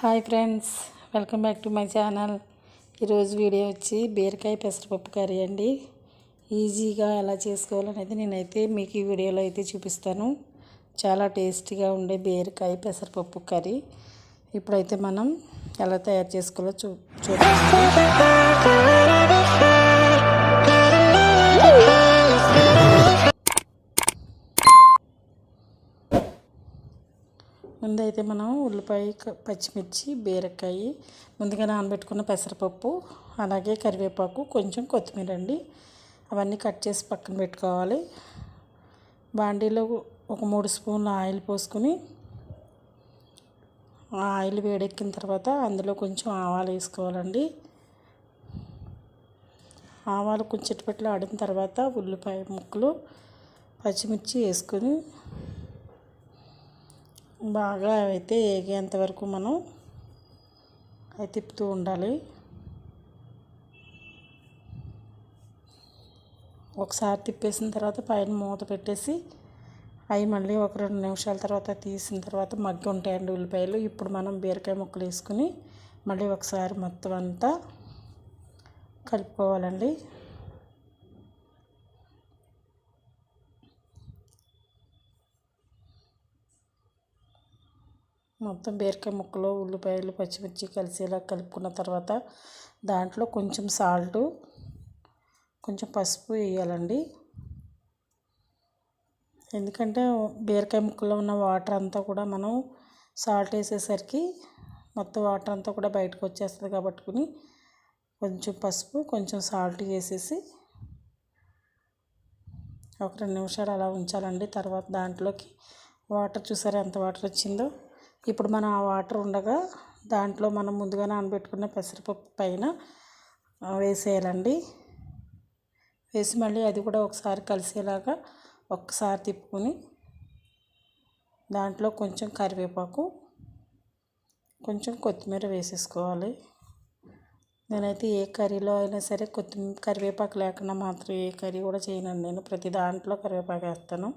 Hi friends, welcome back to my channel. ఈరోజు video వచ్చి బీరకాయ పెసరపప్పు కర్రీ అండి. ఈజీగా ఎలా చేసుకోవాలనేది నేనైతే మీకు ఈ వీడియోలో అయితే చూపిస్తాను. చాలా టేస్టీగా ఉండే బీరకాయ పెసరపప్పు కర్రీ ఇప్పుడైతే మనం ఎలా తయారు చేసుకోవాలో చూద్దాం. ముందైతే మనం ఉల్లిపాయ, పచ్చిమిర్చి, బీరకాయ, ముందుగా నానబెట్టుకున్న పెసరపప్పు, అలాగే కరివేపాకు, కొంచెం కొత్తిమీర అండి, అవన్నీ కట్ చేసి పక్కన పెట్టుకోవాలి. బాండీలో ఒక 3 స్పూన్ల ఆయిల్ పోసుకొని ఆ ఆయిల్ వేడెక్కిన తర్వాత అందులో కొంచెం ఆవాలు వేసుకోవాలండి. ఆవాలు కొంచెం చిటపట్లు ఆడిన తర్వాత ఉల్లిపాయ ముక్కలు, పచ్చిమిర్చి వేసుకొని బాగా అయితే వేగేంత వరకు మనం తిప్పుతూ ఉండాలి. ఒకసారి తిప్పేసిన తర్వాత పైన మూత పెట్టేసి అవి మళ్ళీ ఒక 2 నిమిషాల తర్వాత తీసిన తర్వాత మగ్గి ఉంటాయండి ఉల్లిపాయలు. ఇప్పుడు మనం బీరకాయ ముక్కలు వేసుకుని మళ్ళీ ఒకసారి మొత్తం అంతా కలుపుకోవాలండి. మొత్తం బీరకాయ ముక్కలు, ఉల్లిపాయలు, పచ్చిమిర్చి కలిసేలా కలుపుకున్న తర్వాత దాంట్లో కొంచెం సాల్టు, కొంచెం పసుపు వేయాలండి. ఎందుకంటే బీరకాయ ముక్కల్లో ఉన్న వాటర్ అంతా కూడా మనం సాల్ట్ వేసేసరికి మొత్తం వాటర్ అంతా కూడా బయటకు వచ్చేస్తుంది కాబట్టి కొంచెం పసుపు, కొంచెం సాల్ట్ వేసేసి ఒక 2 నిమిషాలు అలా ఉంచాలండి. తర్వాత దాంట్లోకి వాటర్ చూసారా ఎంత వాటర్ వచ్చిందో. ఇప్పుడు మనం ఆ వాటర్ ఉండగా దాంట్లో మనం ముందుగా నానబెట్టుకున్న పెసరపప్పు పైన వేసేయాలండి. వేసి మళ్ళీ అది కూడా ఒకసారి కలిసేలాగా ఒక్కసారి తిప్పుకొని దాంట్లో కొంచెం కరివేపాకు, కొంచెం కొత్తిమీర వేసేసుకోవాలి. నేనైతే ఏ కర్రీలో అయినా సరే కరివేపాకు లేకుండా మాత్రం ఏ కర్రీ కూడా చేయనండి. నేను ప్రతి దాంట్లో కరివేపాకు వేస్తాను.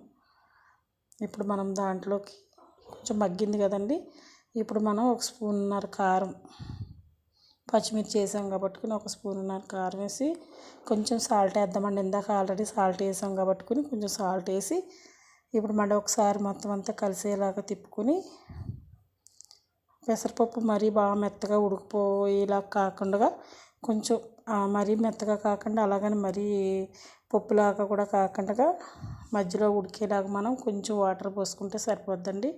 ఇప్పుడు మనం దాంట్లోకి కొంచెం మగ్గింది కదండి, ఇప్పుడు మనం 1 స్పూన్నర కారం, పచ్చిమిర్చి వేసాం కాబట్టి 1 స్పూన్నర కారం వేసి కొంచెం సాల్ట్ వేద్దామండి. ఇందాక ఆల్రెడీ సాల్ట్ వేసాం కాబట్టి కొంచెం సాల్ట్ వేసి ఇప్పుడు మళ్ళీ ఒకసారి మొత్తం అంతా కలిసేలాగా తిప్పుకొని పెసరపప్పు మరీ బాగా మెత్తగా ఉడికిపోయేలా కాకుండా కొంచెం మరీ మెత్తగా కాకుండా అలాగని మరీ పప్పులాగా కూడా కాకుండా మధ్యలో ఉడికేలాగా మనం కొంచెం వాటర్ పోసుకుంటే సరిపోద్దండి.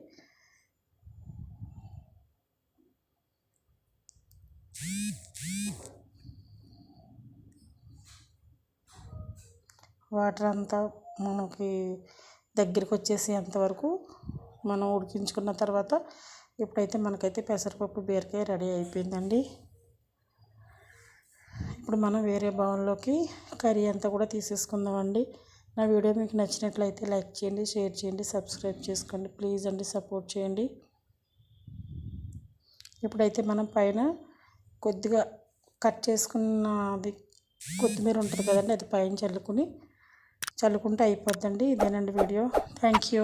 వాటర్ అంతా మనకి దగ్గరికి వచ్చేసి అంతవరకు మనం ఉడికించుకున్న తర్వాత ఇప్పుడైతే మనకైతే పెసరపప్పు బీరకాయ రెడీ అయిపోయిందండి. ఇప్పుడు మనం వేరే బౌల్లోకి కర్రీ అంతా కూడా తీసేసుకుందామండి. నా వీడియో మీకు నచ్చినట్లయితే లైక్ చేయండి, షేర్ చేయండి, సబ్స్క్రైబ్ చేసుకోండి. ప్లీజ్ అండి, సపోర్ట్ చేయండి. ఇప్పుడైతే మనం పైన కొద్దిగా కట్ చేసుకున్నది కొత్తిమీర ఉంటుంది కదండి, అది పైన చల్లుకుంటే అయిపోద్దండి. ఇదేనండి వీడియో. Thank you.